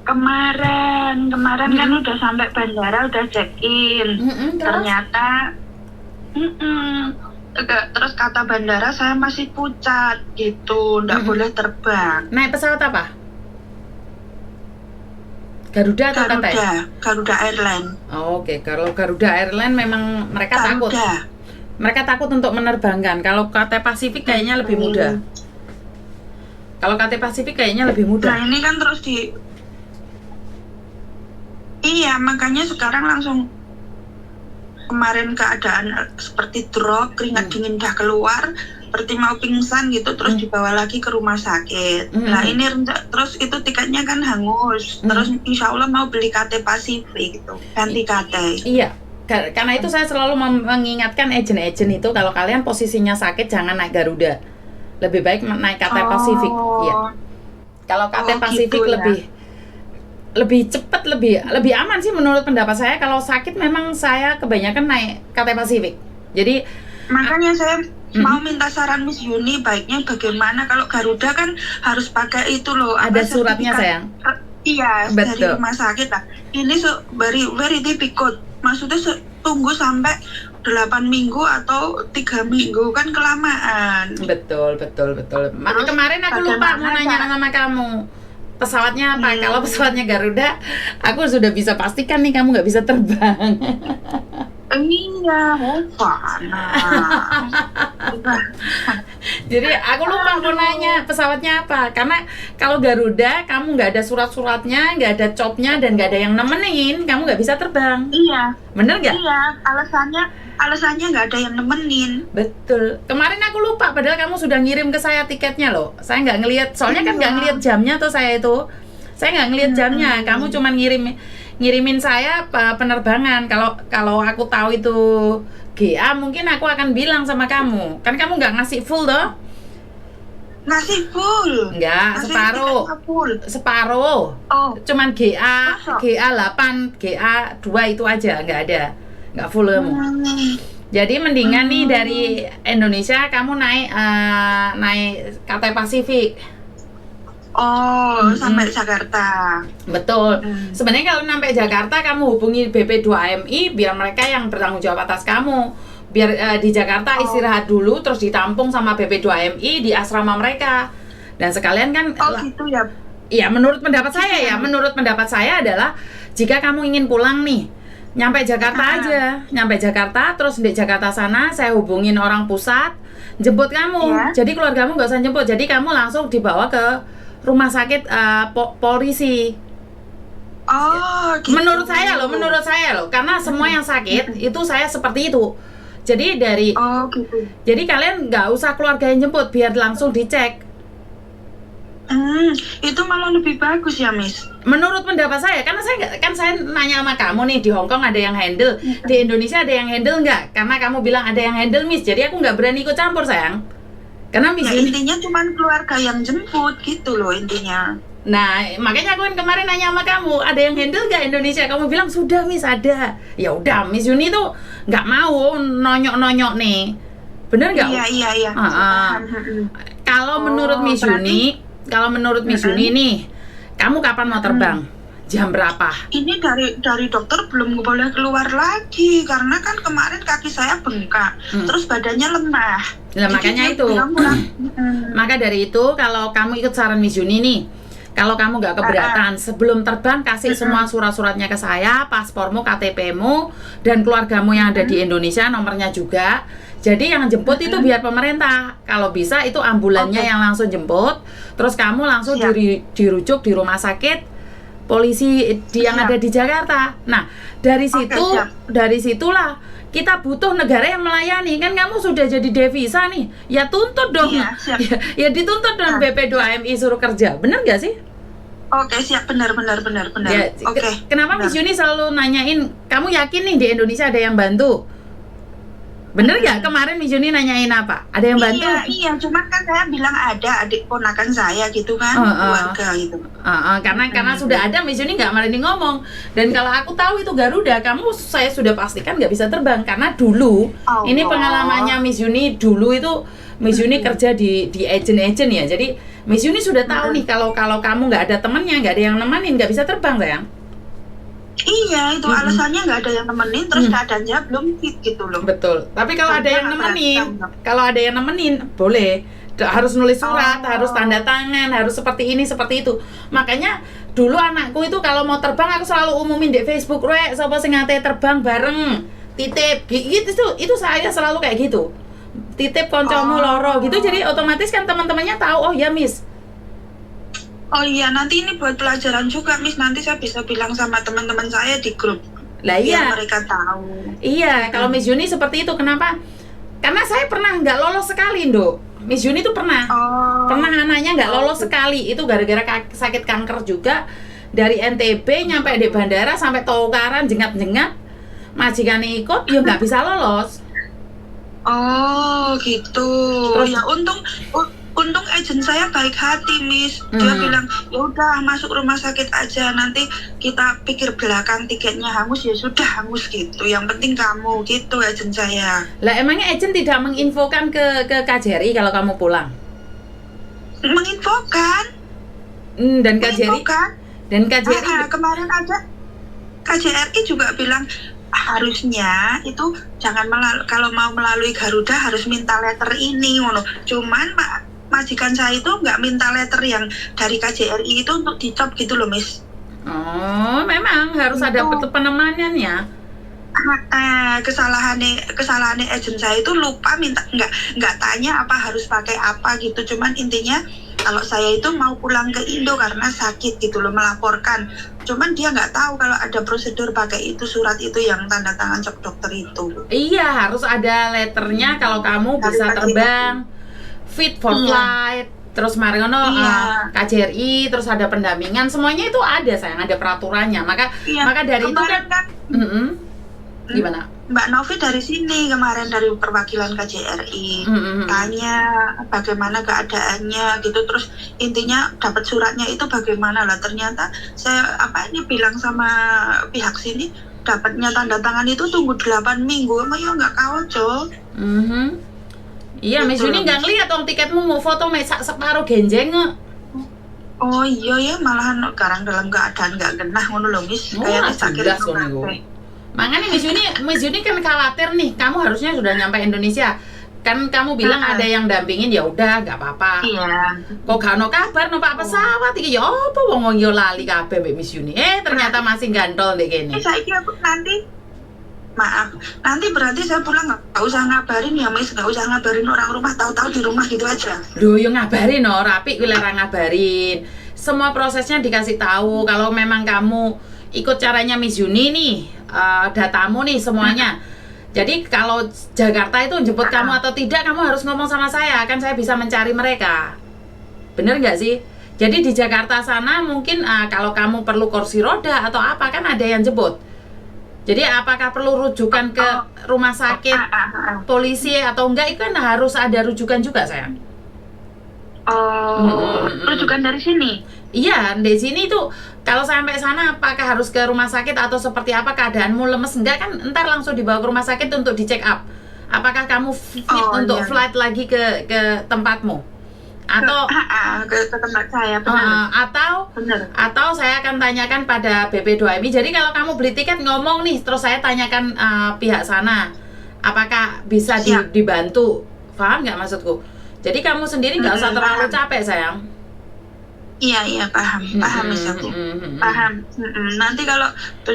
Kemarin kan udah sampai bandara, udah check-in. Terus? Ternyata terus kata bandara saya masih pucat gitu, nggak boleh terbang. Naik pesawat apa? Garuda atau KTM? Garuda Airline. Oh, oke. Kalau Garuda Airline memang mereka takut. Garuda. Mereka takut untuk menerbangkan. Kalau KT Pasifik kayaknya lebih mudah. Kalau KT Pasifik kayaknya lebih Nah mudah. ini kan terus iya, makanya sekarang langsung kemarin keadaan seperti drop, keringat dingin dah keluar, seperti mau pingsan gitu, terus dibawa lagi ke rumah sakit. Nah ini terus itu tiketnya kan hangus, terus insya Allah mau beli KT Pasifik gitu, ganti KT. Iya, karena itu saya selalu mengingatkan agen-agen itu kalau kalian posisinya sakit jangan naik Garuda, lebih baik naik KT Pasifik. Iya. Kalau KT Pasifik gitu ya. lebih cepat, lebih aman sih menurut pendapat saya. Kalau sakit memang saya kebanyakan naik KT Pasifik. Jadi makanya saya mau minta saran Miss Yuni, baiknya bagaimana kalau Garuda kan harus pakai itu loh. Ada suratnya sayang. Iya, betul. Dari rumah sakit lah. Ini very difficult. Maksudnya tunggu sampai 8 minggu atau 3 minggu kan kelamaan. Betul. Kemarin aku lupa mau nanya sama kamu. Pesawatnya apa? Kalau pesawatnya Garuda, aku sudah bisa pastikan nih kamu nggak bisa terbang. Iya, Jadi aku lupa mau nanya pesawatnya apa. Karena kalau Garuda kamu nggak ada surat-suratnya, nggak ada copnya, dan nggak ada yang nemenin, kamu nggak bisa terbang. Iya. Bener nggak? Iya, alasannya nggak ada yang nemenin. Betul. Kemarin aku lupa, padahal kamu sudah ngirim ke saya tiketnya loh. Saya nggak ngelihat, soalnya kan nggak ngelihat jamnya tuh saya itu. Saya nggak ngelihat jamnya. Kamu cuma ngirimin saya penerbangan. Kalau aku tahu itu GA, mungkin aku akan bilang sama kamu. Kan kamu nggak ngasih full toh? Ngasih full. Enggak, separuh. Oh. Cuman GA 8, GA 2 itu aja, nggak ada. Nggak full kamu. Jadi mendingan nih dari Indonesia kamu naik KT Pasifik. Oh, sampai Jakarta. Betul. Sebenarnya kalau sampai Jakarta kamu hubungi BP2MI biar mereka yang bertanggung jawab atas kamu. Biar di Jakarta istirahat dulu terus ditampung sama BP2MI di asrama mereka. Dan sekalian kan gitu ya. Iya, menurut pendapat saya ya, menurut pendapat saya adalah jika kamu ingin pulang nih, nyampe Jakarta aja. Nyampe Jakarta terus di Jakarta sana saya hubungin orang pusat jemput kamu. Jadi keluargamu nggak usah jemput. Jadi kamu langsung dibawa ke rumah sakit polisi. Oh, gitu. Menurut saya loh, karena semua yang sakit itu saya seperti itu. Jadi gitu. Jadi kalian nggak usah keluarga yang jemput, biar langsung dicek. Itu malah lebih bagus ya, Miss. Menurut pendapat saya, karena saya nanya sama kamu nih, di Hong Kong ada yang handle, di Indonesia ada yang handle nggak? Karena kamu bilang ada yang handle, Miss. Jadi aku nggak berani ikut campur, sayang. Karena intinya cuma keluarga yang jemput gitu loh intinya. Nah, makanya aku kan kemarin nanya sama kamu, ada yang handle nggak Indonesia? Kamu bilang sudah, Miss, ada. Ya udah, Miss Yuni tuh nggak mau nonyok nih, bener nggak? Iya. Kalau menurut Miss Yuni, Miss Yuni nih, kamu kapan mau terbang? Jam berapa? Ini dari dokter belum boleh keluar lagi karena kan kemarin kaki saya bengkak, terus badannya lemah. Nah, makanya itu. Maka dari itu kalau kamu ikut saran Miss Yuni nih, kalau kamu nggak keberatan sebelum terbang kasih semua surat-suratnya ke saya, paspormu, KTP-mu, dan keluargamu yang ada di Indonesia, nomornya juga. Jadi yang jemput itu biar pemerintah. Kalau bisa itu ambulannya yang langsung jemput, terus kamu langsung dirujuk di rumah sakit polisi yang ada di Jakarta. Nah, dari situlah kita butuh negara yang melayani. Kan kamu sudah jadi devisa nih, ya tuntut dong. Ya dituntut dong BP2MI suruh kerja. Bener nggak sih? Oke, siap, benar. Ya, kenapa Miss Yuni selalu nanyain, kamu yakin nih di Indonesia ada yang bantu? Bener nggak? Kemarin Miss Yuni nanyain apa? Ada yang bantu? Iya, cuman kan saya bilang ada adik ponakan saya gitu kan, keluarga gitu. Karena sudah ada, Miss Yuni nggak berani ngomong. Dan kalau aku tahu itu Garuda, saya sudah pastikan nggak bisa terbang. Karena dulu, ini pengalamannya Miss Yuni dulu itu, Miss Yuni kerja di agen-agen ya. Jadi Miss Yuni sudah tahu nih kalau kamu nggak ada temennya, nggak ada yang nemenin, nggak bisa terbang sayang. Iya, itu alasannya nggak ada yang nemenin, terus keadaannya belum fit gitu loh. Betul. Tapi kalau ada yang nemenin, boleh. Harus nulis surat, harus tanda tangan, harus seperti ini, seperti itu. Makanya dulu anakku itu kalau mau terbang aku selalu umumin di Facebook, "Rek, sapa sing ate terbang bareng, titip." Gitu itu saya selalu kayak gitu. Titip koncomu loro gitu, jadi otomatis kan teman-temannya tahu, oh ya Miss. Oh iya, nanti ini buat pelajaran juga Miss, nanti saya bisa bilang sama teman-teman saya di grup. Lah iya. Mereka tahu. Iya, kalau Miss Yuni seperti itu, kenapa? Karena saya pernah nggak lolos sekali, Nduk. Miss Yuni itu pernah anaknya nggak lolos sekali, itu gara-gara sakit kanker juga. Dari NTB nyampe di bandara sampai Toukaran jengat-jengat, majikannya ikut, ya nggak bisa lolos. Oh gitu. Terus ya untung agent saya baik hati Miss. Dia bilang ya udah masuk rumah sakit aja, nanti kita pikir belakang tiketnya hangus ya sudah hangus gitu. Yang penting kamu gitu agent saya. Lah emangnya agent tidak menginfokan ke KJRI kalau kamu pulang? Menginfokan. Dan KJRI kemarin aja KJRI juga bilang harusnya itu jangan kalau mau melalui Garuda harus minta letter ini ngono. Cuman majikan saya itu nggak minta letter yang dari KJRI itu untuk dicop gitu loh Miss. Oh memang harus ada penemanannya. Kesalahannya agent saya itu lupa minta nggak tanya apa harus pakai apa gitu. Cuman intinya kalau saya itu mau pulang ke Indo karena sakit gitu loh, melaporkan. Cuman dia nggak tahu kalau ada prosedur pakai itu surat itu yang tanda tangan cek dokter itu. Iya harus ada letternya kalau kamu bisa terbang. Fit for flight, terus Mariono KJRI, terus ada pendampingan, semuanya itu ada sayang, ada peraturannya. Maka dari kemarin itu kan gimana? Mbak Novi dari sini kemarin dari perwakilan KJRI tanya bagaimana keadaannya gitu, terus intinya dapat suratnya itu bagaimana lah. Ternyata saya bilang sama pihak sini dapatnya tanda tangan itu tunggu 8 minggu, emang ya nggak kaoco. Iya, Miss Yuni nggak ngeliat om tiketmu mau foto mesak separuh genjeng nggak? Oh iya ya, malahan sekarang dalam keadaan nggak genah ngono loh Miss. Kayak sakit itu. Makanya Miss Yuni kan khawatir nih, kamu harusnya sudah nyampe Indonesia. Kan kamu bilang ada yang dampingin, ya udah nggak apa-apa. Iya. Kok gak ono kabar numpak pesawat iki ya apa wong yo lali kabeh Mbak Miss Yuni. Ternyata masih gantol ndek kene. Saiki aku nanti berarti saya pulang nggak usah ngabarin ya Miss, nggak usah ngabarin orang rumah, tahu-tahu di rumah gitu aja. Loh, yo ngabarin rapi wilayah ngabarin. Semua prosesnya dikasih tahu. Kalau memang kamu ikut caranya Miss Yuni nih, datamu nih semuanya. Jadi kalau Jakarta itu jemput kamu atau tidak, kamu harus ngomong sama saya, kan saya bisa mencari mereka. Bener nggak sih? Jadi di Jakarta sana mungkin kalau kamu perlu kursi roda atau apa, kan ada yang jemput. Jadi apakah perlu rujukan ke rumah sakit, polisi atau enggak, itu kan harus ada rujukan juga sayang. Rujukan dari sini? Iya, di sini tuh kalau sampai sana apakah harus ke rumah sakit atau seperti apa keadaanmu, lemes enggak, kan ntar langsung dibawa ke rumah sakit untuk dicek up. Apakah kamu fit untuk flight lagi ke tempatmu? Atau ke tempat saya benar. Atau saya akan tanyakan pada BP2MI. Jadi kalau kamu beli tiket ngomong nih, terus saya tanyakan pihak sana apakah bisa dibantu. Paham nggak maksudku? Jadi kamu sendiri nggak usah terlalu capek sayang. Iya paham Miss aku. Paham. Nanti kalau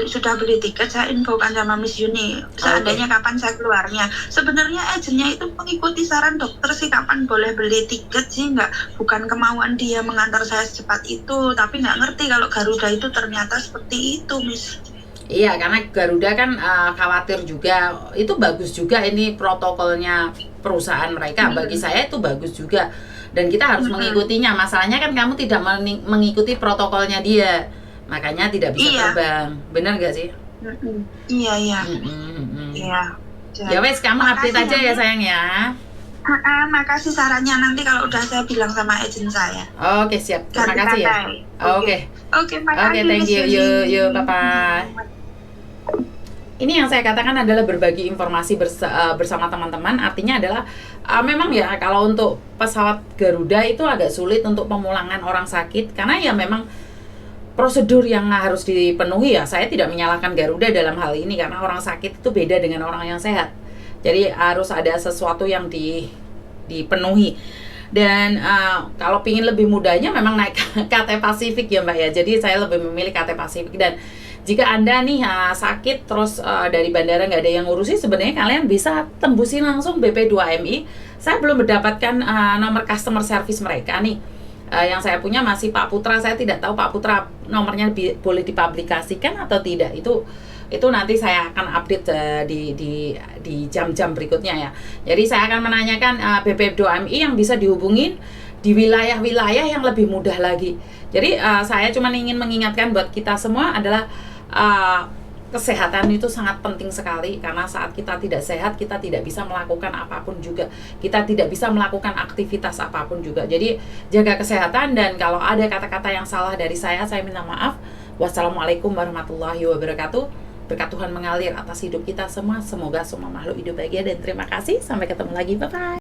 sudah beli tiket saya infokan sama Miss Yuni seandainya kapan saya keluarnya. Sebenarnya agennya itu mengikuti saran dokter sih kapan boleh beli tiket sih, bukan kemauan dia mengantar saya secepat itu, tapi nggak ngerti kalau Garuda itu ternyata seperti itu Miss. Iya, karena Garuda kan khawatir juga. Itu bagus juga ini protokolnya perusahaan mereka. Bagi saya itu bagus juga. Dan kita harus mengikutinya. Masalahnya kan kamu tidak mengikuti protokolnya dia, makanya tidak bisa terbang. Benar gak sih? Iya. Ya wes, kamu update aja ya sayang ya. Makasih sarannya, nanti kalau udah saya bilang sama agent saya. Oke, siap. Terima kasih ya. Oke, makasih. thank you. Yuk, bye bye. ini yang saya katakan adalah berbagi informasi bersama teman-teman. Artinya adalah memang ya kalau untuk pesawat Garuda itu agak sulit untuk pemulangan orang sakit karena ya memang prosedur yang harus dipenuhi ya. Saya tidak menyalahkan Garuda dalam hal ini karena orang sakit itu beda dengan orang yang sehat. Jadi harus ada sesuatu yang dipenuhi. Dan kalau pingin lebih mudahnya memang naik KT Pasifik ya Mbak ya. Jadi saya lebih memilih KT Pasifik. Dan jika Anda nih sakit terus dari bandara nggak ada yang ngurusi, sebenarnya kalian bisa tembusin langsung BP2MI. Saya belum mendapatkan nomor customer service mereka nih. Yang saya punya masih Pak Putra. Saya tidak tahu Pak Putra nomornya boleh dipublikasikan atau tidak. Itu nanti saya akan update di jam-jam berikutnya ya. Jadi saya akan menanyakan BP2MI yang bisa dihubungin di wilayah-wilayah yang lebih mudah lagi. Jadi saya cuma ingin mengingatkan buat kita semua adalah kesehatan itu sangat penting sekali karena saat kita tidak sehat kita tidak bisa melakukan apapun juga, kita tidak bisa melakukan aktivitas apapun juga. Jadi jaga kesehatan dan kalau ada kata-kata yang salah dari saya minta maaf. Wassalamualaikum warahmatullahi wabarakatuh. Berkat Tuhan mengalir atas hidup kita semua. Semoga semua makhluk hidup bahagia dan terima kasih. Sampai ketemu lagi. Bye-bye.